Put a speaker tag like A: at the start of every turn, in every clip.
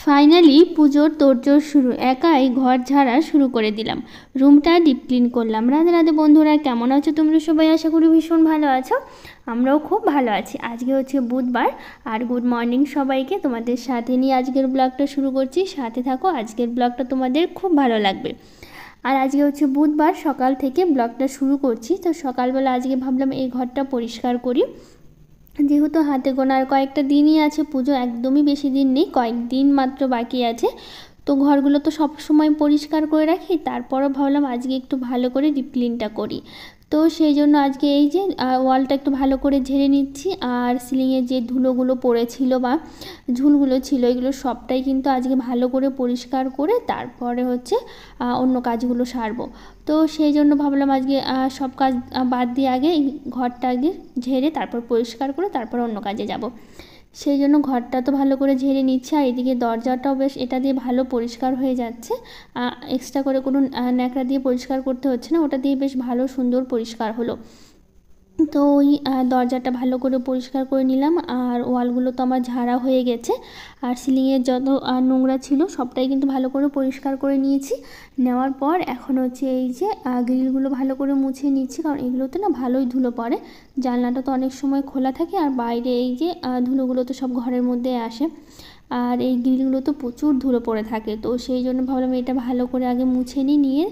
A: Finally পুজোর তোড়জোড় শুরু। একাই ঘর ঝাড়া শুরু করে দিলাম, রুমটা ডিপ ক্লিন করলাম। রাধে রাধে বন্ধুরা, কেমন আছো তোমরা সবাই? আশা করি ভীষণ ভালো আছো, আমরাও খুব ভালো আছি। আজকে হচ্ছে বুধবার, আর গুড মর্নিং সবাইকে। তোমাদের সাথে নিয়ে আজকের ব্লগটা শুরু করছি, সাথে থাকো, আজকের ব্লগটা তোমাদের খুব ভালো লাগবে। আর আজকে হচ্ছে বুধবার, সকাল থেকে ব্লগটা শুরু করছি। তো সকালবেলা আজকে ভাবলাম এই ঘরটা পরিষ্কার করি, যেহেতু হাতে গোনার কয়েকটা দিনই আছে, পুজো একদমই বেশি দিন নেই, কয়েকদিন মাত্র বাকি আছে। তো ঘরগুলো তো সব সময় পরিষ্কার করে রাখি, তারপরও ভাবলাম আজকে একটু ভালো করে ডিপ ক্লিনটা করি। তো সেই জন্য আজকে এই যে ওয়ালটা একটু ভালো করে ঝেড়ে নিচ্ছি, আর সিলিংয়ে যে ধুলোগুলো পড়েছিল বা ঝুলগুলো ছিল, এগুলো সবটাই কিন্তু আজকে ভালো করে পরিষ্কার করে তারপরে হচ্ছে অন্য কাজগুলো সারবো। তো সেই জন্য ভাবলাম আজকে সব কাজ বাদ দিয়ে আগে এই ঘরটা আগে ঝেড়ে তারপর পরিষ্কার করে তারপর অন্য কাজে যাব। সেই জন্য ঘরটা তো ভালো করে ঝেড়ে নিচ্ছে, আর এদিকে দরজাটাও বেশ এটা দিয়ে ভালো পরিষ্কার হয়ে যাচ্ছে। এক্সট্রা করে কোনো ন্যাকড়া দিয়ে পরিষ্কার করতে হচ্ছে না, ওটা দিয়ে বেশ ভালো সুন্দর পরিষ্কার হলো। তো ওই দরজাটা ভালো করে পরিষ্কার করে নিলাম, আর ওয়ালগুলো তো আমার ঝাড়া হয়ে গেছে, আর সিলিংয়ের যত নোংরা ছিল সবটাই কিন্তু ভালো করে পরিষ্কার করে নিয়েছি। নেওয়ার পর এখন হচ্ছে এই যে গ্রিলগুলো ভালো করে মুছে নিচ্ছি, কারণ এগুলোতে না ভালোই ধুলো পড়ে। জানলাটা তো অনেক সময় খোলা থাকে, আর বাইরে এই যে ধুলোগুলো তো সব ঘরের মধ্যে আসে, আর এই গ্রিলগুলো তো প্রচুর ধুলো পড়ে থাকে। তো সেই জন্য ভাবলাম এটা ভালো করে আগে মুছে নিয়ে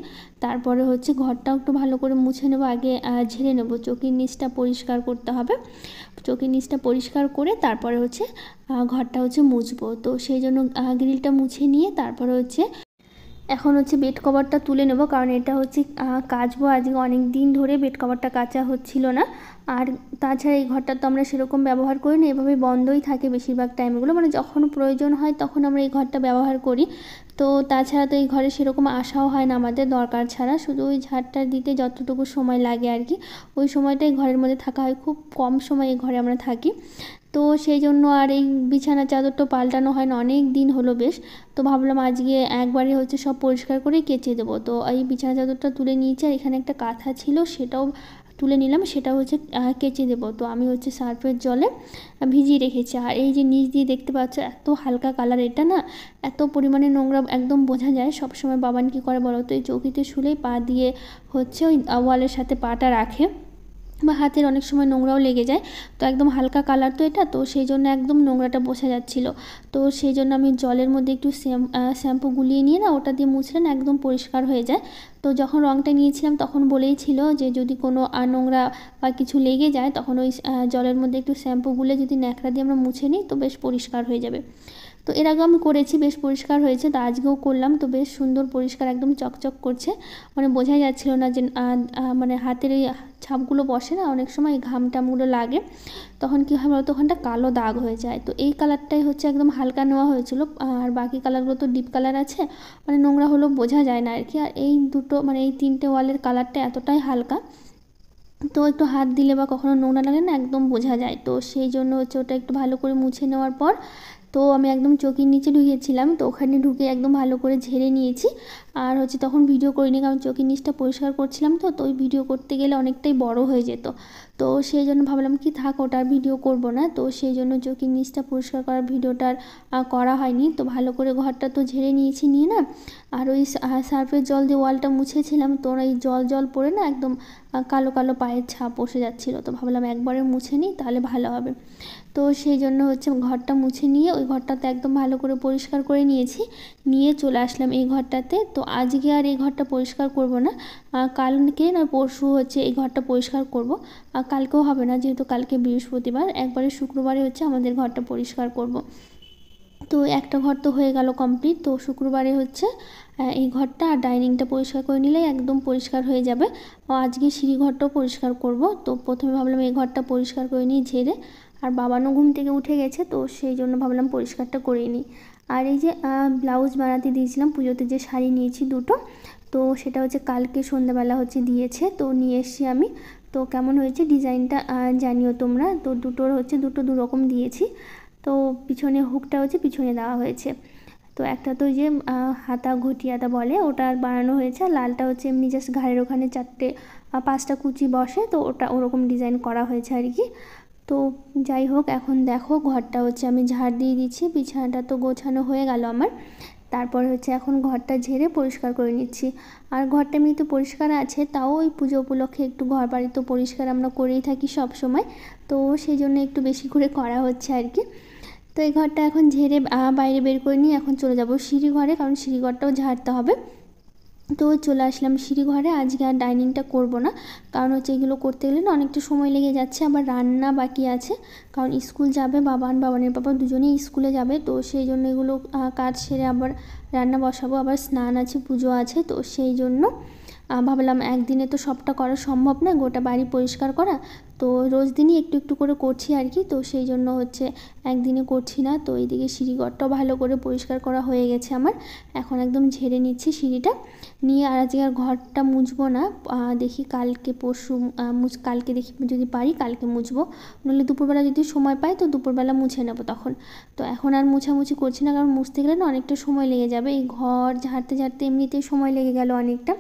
A: তারপরে হচ্ছে ঘরটাও একটু ভালো করে মুছে নেবো। আগে ঝেড়ে নেবো, চৌকির নিচটা পরিষ্কার করতে হবে। চৌকির নিচটা পরিষ্কার করে তারপরে হচ্ছে ঘরটা হচ্ছে মুছবো। তো সেই জন্য গ্রিলটা মুছে নিয়ে তারপরে হচ্ছে এখন হচ্ছে বেড কভারটা তুলে নেব, কারণ এটা হচ্ছে কাচবো। আজকে অনেক দিন ধরে বেড কভারটা কাচা হচ্ছিল না। আর তাছাড়া এই ঘরটা তো আমরা সেরকম ব্যবহার করি না, এভাবে বন্ধই থাকে বেশিরভাগ টাইমগুলো, মানে যখন প্রয়োজন হয় তখন আমরা এই ঘরটা ব্যবহার করি। তো তাছাড়া তো এই ঘরে সেরকম আসাও হয় না আমাদের দরকার ছাড়া, শুধু ওই ঝাড়টা দিতে যতটুকু সময় লাগে আর কি, ওই সময়টাই ঘরের মধ্যে থাকা হয়, খুব কম সময় এই ঘরে আমরা থাকি। তো সেই জন্য আর এই বিছানা চাদরটা পাল্টানো হয় না, অনেক দিন হলো বেশ। তো ভাবলাম আজকে একবারে হচ্ছে সব পরিষ্কার করে কেচে দেবো। তো এই বিছানা চাদরটা তুলে নিয়েছি, আর এখানে একটা কাঁথা ছিল সেটাও তুলে নিলাম, সেটা হচ্ছে কেচে দেবো। তো আমি হচ্ছে সার্ফের জলে ভিজিয়ে রেখেছি। আর এই যে নিচ দিয়ে দেখতে পাচ্ছ এত হালকা কালার, এটা না এত পরিমাণে নোংরা একদম বোঝা যায়। সবসময় বাবান কী করে বলো তো, এই চৌকিতে শুলেই পা দিয়ে হচ্ছে ওই ওয়ালের সাথে পাটা রাখে, বা হাতের অনেক সময় নোংরাও লেগে যায়। তো একদম হালকা কালার তো এটা, তো সেই জন্য একদম নোংরাটা বোঝা যাচ্ছিলো। তো সেই জন্য আমি জলের মধ্যে একটু শ্যাম্পু গুলিয়ে নিয়ে না ওটা দিয়ে মুছলে না একদম পরিষ্কার হয়ে যায়। তো যখন রঙটা নিয়েছিলাম তখন বলেই ছিল যে যদি কোনো নোংরা বা কিছু লেগে যায় তখন ওই জলের মধ্যে একটু শ্যাম্পু গুলে যদি ন্যাকড়া দিয়ে আমরা মুছে নিই তো বেশ পরিষ্কার হয়ে যাবে। তো এর আগেও আমি করেছি, বেশ পরিষ্কার হয়েছে। তো আজকেও করলাম, তো বেশ সুন্দর পরিষ্কার একদম চকচক করছে, মানে বোঝাই যাচ্ছিল না যে মানে হাতের এই ছাপগুলো বসে না অনেক সময়, ঘাম টামগুলো লাগে তখন কী হয় বলতো, ওখানটা কালো দাগ হয়ে যায়। তো এই কালারটাই হচ্ছে একদম হালকা নেওয়া হয়েছিল, আর বাকি কালারগুলো তো ডিপ কালার আছে, মানে নোংরা হলেও বোঝা যায় না আর কি। আর এই দুটো মানে এই তিনটে ওয়ালের কালারটা এতটাই হালকা, তো একটু হাত দিলে বা কখনো নোংরা লাগে না একদম বোঝা যায়। তো সেই জন্য হচ্ছে ওটা একটু ভালো করে মুছে নেওয়ার পর তো আমি একদম চৌকির নিচে ঢুকেছিলাম, তো ওখানে ঢুকে একদম ভালো করে ঝেড়ে নিয়েছি। আর হচ্ছে তখন ভিডিও করিনি, কারণ চৌকির নিচটা পরিষ্কার করছিলাম, তো ওই ভিডিও করতে গেলে অনেকটাই বড় হয়ে যেত। তো সেই জন্য ভাবলাম কি থাক, ওটা আর ভিডিও করব না। তো সেই জন্য চৌকির নিচটা পরিষ্কার করার ভিডিওটার করা হয়নি। তো ভালো করে ঘরটা তো ঝেড়ে নিয়েছি, নিয়ে না আর ওই সার্ফের জল দিয়ে ওয়ালটা মুছেছিলাম, তো এই জল জল পড়ে না একদম কালো কালো পায়ের ছাপ বসে যাচ্ছিলো। তো ভাবলাম একবারে মুছে নিই তাহলে ভালো হবে। তো সেই জন্য হচ্ছে ঘরটা মুছে নিয়ে ওই ঘরটাতে একদম ভালো করে পরিষ্কার করে নিয়েছি, নিয়ে চলে আসলাম এই ঘরটাতে। তো আজকে আর এই ঘরটা পরিষ্কার করব না, কালকে না পরশু হচ্ছে এই ঘরটা পরিষ্কার করব। কালকেও হবে না, যেহেতু কালকে বৃহস্পতিবার, একবারে শুক্রবারে হচ্ছে আমাদের ঘরটা পরিষ্কার করব। তো একটা ঘর তো হয়ে গেল কমপ্লিট। তো শুক্রবারে হচ্ছে এই ঘরটা আর ডাইনিংটা পরিষ্কার করে নিলে একদম পরিষ্কার হয়ে যাবে। আজকে সিঁড়ি ঘরটাও পরিষ্কার করব। তো প্রথমে ভাবলাম এই ঘরটা পরিষ্কার করে নিই ঝেড়ে, আর বাবানও ঘুম থেকে উঠে গেছে, তো সেই জন্য ভাবলাম পরিষ্কারটা করে নিই। আর এই যে ব্লাউজ বানাতে দিয়েছিলাম পুজোতে, যে শাড়ি নিয়েছি দুটো, তো সেটা হচ্ছে কালকে সন্ধ্যাবেলা হচ্ছে দিয়েছে, তো নিয়ে এসছি আমি। তো কেমন হয়েছে ডিজাইনটা জানিও তোমরা। তো দুটোর হচ্ছে দুটো দুরকম দিয়েছি। তো পিছনে হুকটা হচ্ছে পিছনে দেওয়া হয়েছে। তো একটা তো ওই যে হাতা ঘটিয়াটা বলে ওটা বানানো হয়েছে, আর লালটা হচ্ছে এমনি জাস্ট ঘাড়ের ওখানে 4টে 5টা কুচি বসে, তো ওটা ওরকম ডিজাইন করা হয়েছে আর কি। তো যাই হোক, এখন দেখো ঘরটা হচ্ছে আমি ঝাড় দিয়ে দিচ্ছি, বিছানাটা তো গোছানো হয়ে গেল আমার। তারপর হচ্ছে এখন ঘরটা ঝেড়ে পরিষ্কার করে নিচ্ছি। আর ঘরটা এমনিতে পরিষ্কার আছে, তাও ওই পুজো উপলক্ষে একটু ঘর বাড়ি তো পরিষ্কার আমরা করেই থাকি সব সময়, তো সেই জন্য একটু বেশি করে করা হচ্ছে আর কি। তো এই ঘরটা এখন ঝেড়ে বাইরে বের করে নিয়ে এখন চলে যাব সিঁড়ি ঘরে, কারণ সিঁড়ি ঘরটাও ঝাড়তে হবে। তো চলে আসলাম সিঁড়ি ঘরে। আজকে আর ডাইনিংটা করব না, কারণ হচ্ছে এগুলো করতে গেলে না অনেকটা সময় লেগে যাচ্ছে, আবার রান্না বাকি আছে, কারণ স্কুল যাবে বাবানের বাবা দুজনেই স্কুলে যাবে, তো সেই জন্য এগুলো কাজ সেরে আবার রান্না বসাবো, আবার স্নান আছে, পুজো আছে, তো সেই জন্য ভাবলাম একদিনে তো সবটা করা সম্ভব না, গোটা বাড়ি পরিষ্কার করা, তো রোজ দিনই একটু একটু করে করছি আর কি, তো সেই জন্য হচ্ছে একদিনে করছি না। তো এইদিকে সিঁড়িঘরটাও ভালো করে পরিষ্কার করা হয়ে গেছে আমার, এখন একদম ঝেড়ে নিচ্ছি সিঁড়িটা নিয়ে। আর আজকে আর ঘরটা মুছবো না, দেখি কালকে পরশু কালকে দেখি যদি পারি কালকে মুছবো, নইলে দুপুরবেলা যদি সময় পাই তো দুপুরবেলা মুছে নেবো তখন। তো এখন আর মুছামুছি করছি না, কারণ মুছতে গেলে না অনেকটা সময় লেগে যাবে, এই ঘর ঝাড়তে ঝাড়তে এমনিতেই সময় লেগে গেল অনেকটা,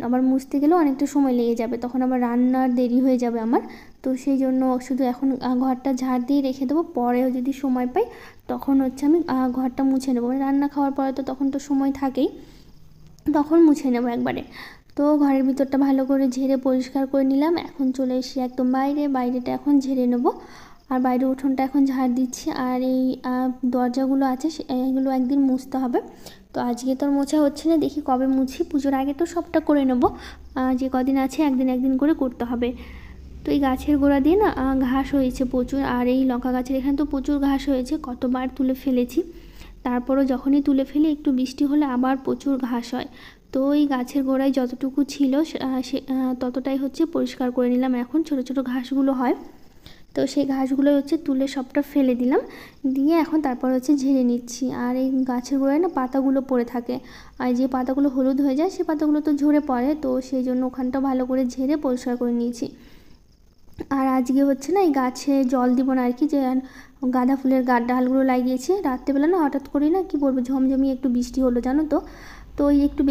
A: আবার মুছতে গেলেও অনেকটা সময় লেগে যাবে, তখন আবার রান্নার দেরি হয়ে যাবে আমার। তো সেই জন্য শুধু এখন ঘরটা ঝাড় দিয়ে রেখে দেবো, পরেও যদি সময় পাই তখন হচ্ছে আমি ঘরটা মুছে নেবো, রান্না খাওয়ার পরে তো তখন তো সময় থাকেই, তখন মুছে নেবো একবারে। তো ঘরের ভিতরটা ভালো করে ঝেড়ে পরিষ্কার করে নিলাম, এখন চলে এসে একদম বাইরেটা এখন ঝেড়ে নেবো। আর বাইরে উঠোনটা এখন ঝাড় দিচ্ছি, আর এই দরজাগুলো আছে এগুলো একদিন মুছতে হবে, তো আজকে তো আর মোছা হচ্ছে না, দেখি কবে মুছি, পুজোর আগে তো সবটা করে নেবো, যে কদিন আছে একদিন একদিন করে করতে হবে। তো এই গাছের গোড়া দিয়ে না ঘাস হয়েছে প্রচুর, আর এই লঙ্কা গাছের এখানে তো প্রচুর ঘাস হয়েছে, কতবার তুলে ফেলেছি, তারপরও যখনই তুলে ফেলি একটু বৃষ্টি হলে আবার প্রচুর ঘাস হয়। তো এই গাছের গোড়ায় যতটুকু ছিল ততটাই হচ্ছে পরিষ্কার করে নিলাম, এখন ছোট ছোট ঘাসগুলো হয়, তো সেই ঘাসগুলো হচ্ছে তুলে সবটা ফেলে দিলাম, দিয়ে এখন তারপর হচ্ছে ঝেড়ে নিচ্ছি। আর এই গাছের গোড়ায় না পাতাগুলো পড়ে থাকে, আর যে পাতাগুলো হলুদ হয়ে যায় সে পাতাগুলো তো ঝরে পড়ে, তো সেই জন্য ওখানটা ভালো করে ঝেড়ে পরিষ্কার করে নিয়েছি। আর আজকে হচ্ছে না এই গাছে জল দিব না আর কি, যে গাঁদা ফুলের ডালগুলো লাগিয়েছে রাত্রেবেলা না, হঠাৎ করে না কি বলবো ঝমঝমি একটু বৃষ্টি হলো জানো তো, তো এই একটু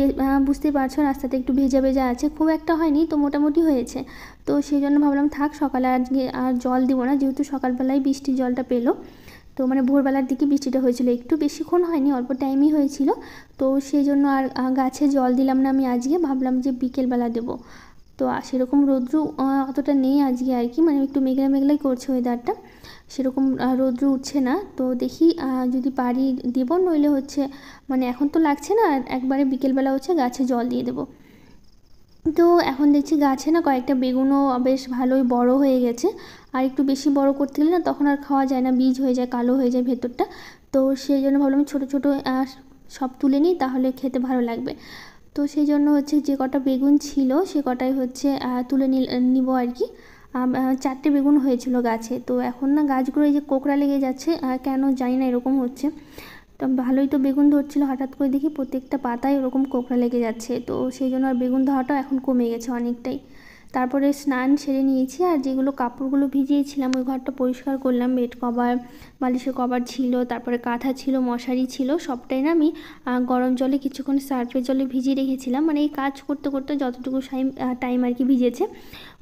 A: বুঝতেই পারছো রাস্তাতে একটু ভেজা ভেজা আছে, খুব একটা হয়নি তো মোটামুটি হয়েছে, তো সেই জন্য ভাবলাম থাক সকালে আজকে আর জল দিব না, যেহেতু সকালবেলায় বৃষ্টির জলটা পেলো, তো মানে ভোরবেলার দিকে বৃষ্টিটা হয়েছিল, একটু বেশিক্ষণ হয়নি, অল্প টাইমই হয়েছিল, তো সেই জন্য আর গাছে জল দিলাম না আমি আজকে, ভাবলাম যে বিকেলবেলা দেবো। তো সেরকম রৌদ্র অতটা নেই আজকে আর কি, মানে একটু মেঘলা মেঘলাই করছে ওয়েদারটা, সেরকম রৌদ্র উঠছে না, তো দেখি যদি পারি দেবো, নইলে হচ্ছে মানে এখন তো লাগছে না, একবারে বিকেলবেলা হচ্ছে গাছে জল দিয়ে দেবো। তো এখন দেখছি গাছে না কয়েকটা বেগুনও বেশ ভালোই বড় হয়ে গেছে, আর একটু বেশি বড় করতে গেলে না তখন আর খাওয়া যায় না, বীজ হয়ে যায়, কালো হয়ে যায় ভেতরটা, তো সেই জন্য ভাবলাম ছোটো ছোটো সব তুলে নিই, তাহলে খেতে ভালো লাগবে। তো সেই জন্য হচ্ছে যে কটা বেগুন ছিল সে কটাই হচ্ছে তুলে নিব আর কি। 4টে বেগুন হয়েছিল গাছে, তো এখন না গাছগুলো এই যে কোঁকড়া লেগে যাচ্ছে, কেন জানি না এরকম হচ্ছে, তো ভালোই তো বেগুন ধরছিল, হঠাৎ করে দেখি প্রত্যেকটা পাতায় ওরকম কোঁকড়া লেগে যাচ্ছে, তো সেই জন্য আর বেগুন ধরাটাও এখন কমে গেছে অনেকটাই। তারপরে স্নান সেরে নিয়েছি, আর যেগুলো কাপড়গুলো ভিজিয়েছিলাম ওই ঘরটা পরিষ্কার করলাম, বেড কভার বালিশের কভার ছিল, তারপরে কাঁথা ছিল, মশারি ছিল, সবটাই না আমি গরম জলে কিছুক্ষণ সার্ফের জলে ভিজিয়ে রেখেছিলাম, মানে এই কাজ করতে করতে যতটুকু টাইম আর কি ভিজেছে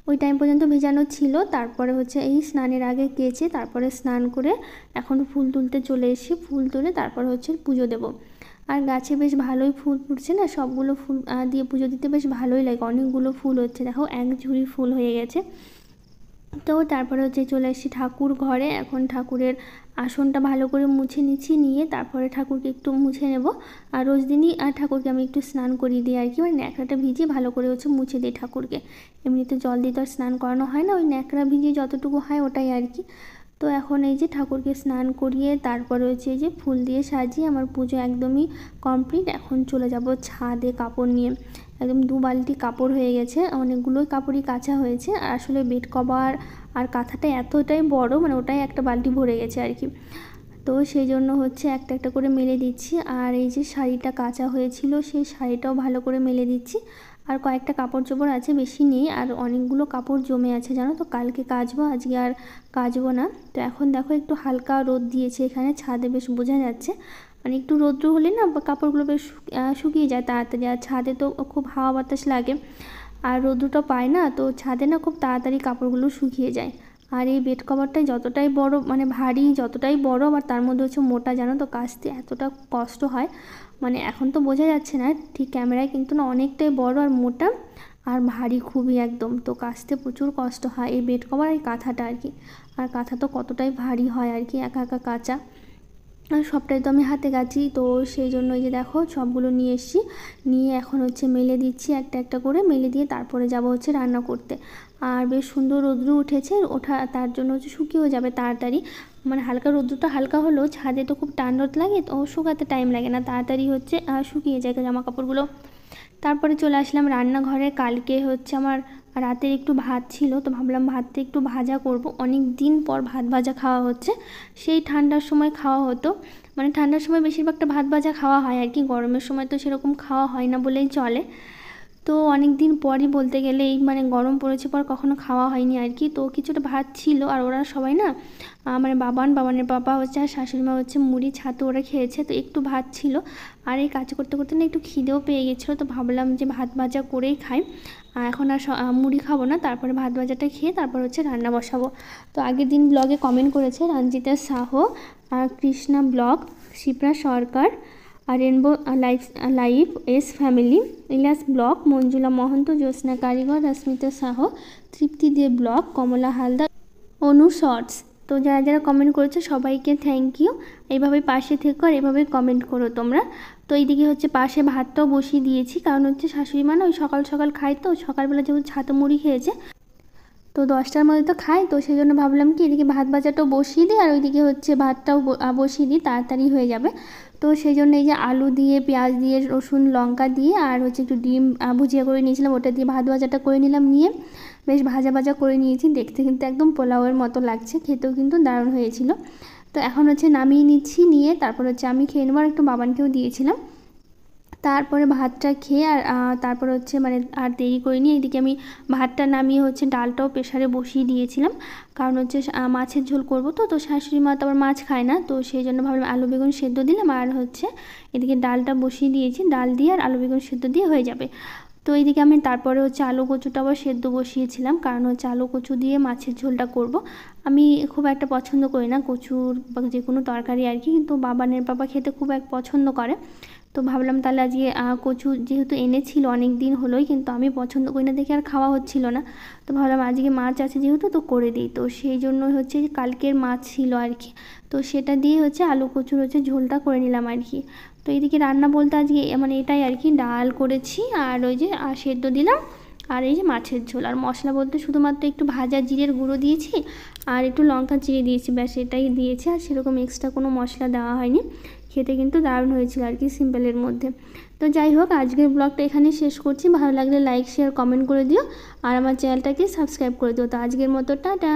A: ওই টাইম পর্যন্ত ভেজানো ছিল, তারপরে হচ্ছে এই স্নানের আগে কেচে তারপরে স্নান করে এখন ফুল তুলতে চলে এসেছি, ফুল তুলে তারপর হচ্ছে পুজো দেব। আর গাছে বেশ ভালোই ফুল ফুটছে না, সবগুলো ফুল দিয়ে পুজো দিতে বেশ ভালোই লাগে, অনেকগুলো ফুল হচ্ছে, দেখো এক ঝুড়ি ফুল হয়ে গেছে। তো তারপরে হচ্ছে চলে এসেছি ঠাকুর ঘরে, এখন ঠাকুরের আসনটা ভালো করে মুছে নিচ্ছি, নিয়ে তারপরে ঠাকুরকে একটু মুছে নেব, আর রোজ দিনই ঠাকুরকে আমি একটু স্নান করিয়ে দিই আর কি, মানে ন্যাকড়াটা ভিজিয়ে ভালো করে হচ্ছে মুছে দিই ঠাকুরকে, এমনিতে জল দিয়ে তো আর স্নান করানো হয় না, ওই ন্যাকড়া ভিজিয়ে যতটুকু হয় ওটাই আর কি। তো এখন এই যে ঠাকুরকে স্নান করিয়ে তারপর হচ্ছে এই যে ফুল দিয়ে সাজিয়ে আমার পুজো একদমই কমপ্লিট, এখন চলে যাব ছাদে কাপড় নিয়ে, একদম 2 বালতি কাপড় হয়ে গেছে, অনেকগুলোই কাপড়ই কাচা হয়েছে, আর আসলে বেড কভার আর কাঁথাটা এতটাই বড়, মানে ওটাই একটা বালতি ভরে গেছে আর কি, তো সেই জন্য হচ্ছে একটা একটা করে মেলে দিচ্ছি। আর এই যে শাড়িটা কাচা হয়েছিল সেই শাড়িটাও ভালো করে মেলে দিচ্ছি, আর কয়েকটা কাপড় চোপড় আছে, বেশি নেই, আর অনেকগুলো কাপড় জমে আছে জানো তো, কালকে কাচবো, আজকে আর কাচবো না। তো এখন দেখো একটু হালকা রোদ দিয়েছে এখানে ছাদে, বেশ বোঝা যাচ্ছে, মানে একটু রৌদ্র হলে না কাপড়গুলো বেশ শুকিয়ে যায় তাড়াতাড়ি, আর ছাদে তো খুব হাওয়া বাতাস লাগে আর রৌদ্রটা পায় না, তো ছাদে না খুব তাড়াতাড়ি কাপড়গুলো শুকিয়ে যায়, আর এই বেড কভারটাই যতটাই বড় মানে ভারী, যতটাই বড় আবার তার মধ্যে হচ্ছে মোটা, জানো তো কাচতে এতটা কষ্ট হয়, মানে এখন তো বোঝা যাচ্ছে না ঠিক ক্যামেরায়, কিন্তু না অনেকটাই বড় আর মোটা আর ভারী খুবই একদম। তো কাচতে প্রচুর কষ্ট হয় এই বেড কভার, এই কাঁথাটা আর কি। আর কাঁথা তো কতটাই ভারী হয় আর কি একা একা কাচা, আর সবটাই তো আমি হাতে কাচি। তো সেই জন্য এই যে দেখো সবগুলো নিয়ে এসেছি, নিয়ে এখন হচ্ছে মেলে দিচ্ছি একটা একটা করে, মেলে দিয়ে তারপরে যাব হচ্ছে রান্না করতে। আর বেশ সুন্দর রৌদ্র উঠেছে, ওঠা তার জন্য হচ্ছে শুকিয়েও যাবে তাড়াতাড়ি, মানে হালকা রৌদ্রটা হালকা হলেও ছাদে তো খুব টান রোদ লাগে, তো শুকাতে টাইম লাগে না, তাড়াতাড়ি হচ্ছে শুকিয়ে যায় জামা কাপড়গুলো। তারপরে চলে আসলাম রান্নাঘরে। কালকে হচ্ছে আমার রাতের একটু ভাত ছিল, তো ভাবলাম ভাতটা একটু ভাজা করব, অনেক দিন পর ভাত ভাজা খাওয়া হচ্ছে। সেই ঠান্ডার সময় খাওয়া হতো, মানে ঠান্ডার সময় বেশিরভাগটা ভাত ভাজা খাওয়া হয় আর কি, গরমের সময় তো সেরকম খাওয়া হয় না বলেই চলে। তো অনেক দিন পরই বলতে গেলে এই মানে গরম পড়েছে পর কখনো খাওয়া হয়নি আর কি। তো কিছুটা ভাত ছিল, আর ওরা সবাই না মানে বাবানের বাবা হচ্ছে আর শাশুড়ি মা হচ্ছে মুড়ি ছাতু ওরা খেয়েছে, তো একটু ভাত ছিল। আর এই কাজ করতে করতে না একটু খিদেও পেয়ে গেছিলো, তো ভাবলাম যে ভাত ভাজা করেই খাই, এখন আর মুড়ি খাবো না, তারপরে ভাত ভাজাটা খেয়ে তারপর হচ্ছে রান্না বসাবো। তো আগের দিন ব্লগে কমেন্ট করেছে রঞ্জিতা সাহ, কৃষ্ণা ব্লগ, শিপ্রা সরকার, আর rainbow life S family, ইলাস blog, Manjula Mahanta, জ্যোৎস্না কারিগর, রশ্মিতা সাহ, তৃপ্তি দে ব্লগ, কমলা হালদার, অনু শর্টস। তো যারা যারা কমেন্ট করেছো সবাইকে থ্যাংক ইউ। এইভাবে পাশে থেকো আর এভাবে কমেন্ট করো তোমরা। তো এইদিকে হচ্ছে পাশে ভাতটাও বসিয়ে দিয়েছি, কারণ হচ্ছে শাশুড়ি মা না ওই সকাল সকাল খায়, তো সকালবেলা যেহেতু ছাতু মুড়ি খেয়েছে তো 10টার মধ্যে তো খাই, তো সেই জন্য ভাবলাম কি এদিকে ভাত ভাজাটাও বসিয়ে দিই আর ওইদিকে হচ্ছে ভাতটাও বসিয়ে দিই, তাড়াতাড়ি হয়ে যাবে। তো সেই জন্য এই যে আলু দিয়ে পেঁয়াজ দিয়ে রসুন লঙ্কা দিয়ে আর হচ্ছে একটু ডিম ভুজিয়া করে নিয়েছিলাম, ওটা দিয়ে ভাত ভাজাটা করে নিলাম, নিয়ে বেশ ভাজা ভাজা করে নিয়েছি, দেখতে কিন্তু একদম পোলাওয়ের মতো লাগছে, খেতেও কিন্তু দারুণ হয়েছিল। তো এখন হচ্ছে নামিয়ে নিচ্ছি, নিয়ে তারপর হচ্ছে আমি খেয়ে নেবো, আর একটু বাবানকেও দিয়েছিলাম। তারপরে ভাতটা খেয়ে আর তারপর হচ্ছে মানে আর দেরি করিনি, এদিকে আমি ভাতটা নামিয়ে হচ্ছে ডালটাও প্রেশারে বসিয়ে দিয়েছিলাম, কারণ হচ্ছে মাছের ঝোল করবো, তো শাশুড়ি মা তো আবার মাছ খায় না, তো সেই জন্য ভাবলাম আলু বেগুন সেদ্ধ দিলাম, আর হচ্ছে এদিকে ডালটা বসিয়ে দিয়েছি, ডাল দিয়ে আর আলু বেগুন সেদ্ধ দিয়ে হয়ে যাবে। তো এইদিকে আমি তারপরে হচ্ছে আলু কচুটা আবার সেদ্ধ বসিয়েছিলাম, কারণ হচ্ছে আলু কচু দিয়ে মাছের ঝোলটা করব। আমি খুব একটা পছন্দ করি না কচুর বা যে কোনো তরকারি আর কি, কিন্তু বাবানের বাবা খেতে খুব এক পছন্দ করে, তো ভাবলাম তাহলে আজকে কচু যেহেতু এনেছিল অনেক দিন হলোই, কিন্তু আমি পছন্দ করি না দেখে আর খাওয়া হচ্ছিল না, তো ভাবলাম আজকে মাছ আছে যেহেতু তো করে দিই, তো সেই জন্য হচ্ছে কালকের মাছ ছিল আর কি, তো সেটা দিয়ে হচ্ছে আলু কচুর হচ্ছে ঝোলটা করে নিলাম আর কি। তো এইদিকে রান্না বলতে আজকে মানে এটাই আর কি, ডাল করেছি আর ওই যে সেদ্ধ দিলাম, আর এই যে মাছের ঝোল, আর মশলা বলতে শুধুমাত্র একটু ভাজা জিরের গুঁড়ো দিয়েছি আর একটু লঙ্কা চিড়ে দিয়েছি, ব্যাস এটাই দিয়েছি, আর সেরকম এক্সট্রা কোনো মশলা দেওয়া হয়নি। খেতে কিন্তু দারুণ হয়েছিল আর কি, সিম্পলের মধ্যে। তো যাই হোক আজকের ব্লগটা এখানে শেষ করছি, ভালো লাগলে লাইক শেয়ার কমেন্ট করে দিও, আর আমার চ্যানেলটাকে সাবস্ক্রাইব করে দিও। তো আজকের মতো টাটা।